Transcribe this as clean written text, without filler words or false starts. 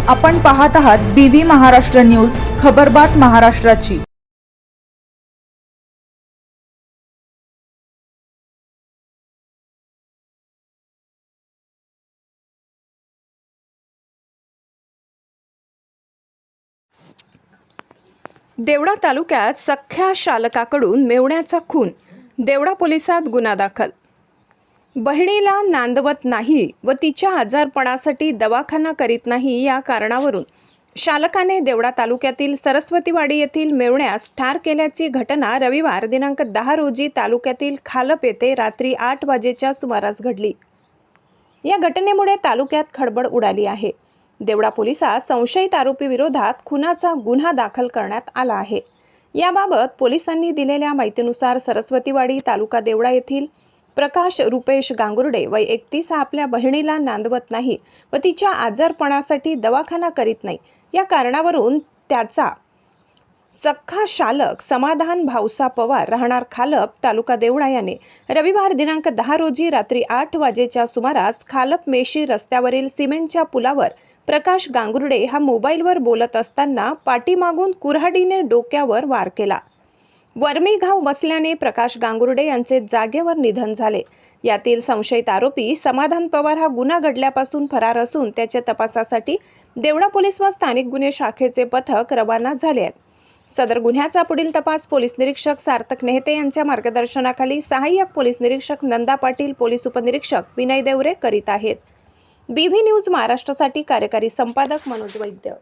आपण पाहत आहात BV महाराष्ट्र न्यूज, खबरबात महाराष्ट्राची। देवळा तालुक्यात सख्ख्या शालकाकडून मेवण्याचा खून, देवळा पोलिसात गुन्हा दाखल। बहिणीला नांदवत नाही व तिच्या आजारपणासाठी दवाखाना करीत नाही या कारणावरून शालकाने देवळा तालुक्यातील सरस्वतीवाडी येथील मेवण्यास ठार केल्याची घटना रविवार दिनांक 10 रोजी तालुक्यातील खालप येथे रात्री 8 वाजेच्या सुमारास घडली। या घटनेमुळे तालुक्यात खळबळ उडाली आहे। देवळा पोलिसात संशयित आरोपी विरोधात खुनाचा गुन्हा दाखल करण्यात आला आहे। याबाबत पोलिसांनी दिलेल्या माहितीनुसार सरस्वतीवाडी तालुका देवळा येथील प्रकाश रुपेश गांगुर्डे वय 31 हा आपल्या बहिणीला नांदवत नाही व तिच्या आजारपणासाठी दवाखाना करीत नाही या कारणावरून त्याचा सख्खा शालक समाधान भाऊसा पवार राहणार खालप तालुका देवळा याने रविवार दिनांक 10 रोजी रात्री 8 वाजेच्या सुमारास खालप मेशी रस्त्यावरील सिमेंटच्या पुलावर प्रकाश गांगुर्डे हा मोबाईलवर बोलत असताना पाठीमागून कुऱ्हाडीने डोक्यावर वार केला। वर्मी घाव बसल्याने प्रकाश गांगुर्डे यांचे जागेवर निधन झाले। यातील संशयित आरोपी समाधान पवार हा गुन्हा घडल्यापासून फरार असून त्याच्या तपासासाठी देवळा पोलीस व स्थानिक गुन्हे शाखेचे पथक रवाना झाले आहेत। सदर गुन्ह्याचा पुढील तपास पोलीस निरीक्षक सार्थक नेहते यांच्या मार्गदर्शनाखाली सहाय्यक पोलीस निरीक्षक नंदा पाटील, पोलीस उपनिरीक्षक विनय देवरे करीत आहेत। BV न्यूज महाराष्ट्रासाठी कार्यकारी संपादक मनोज वैद्य।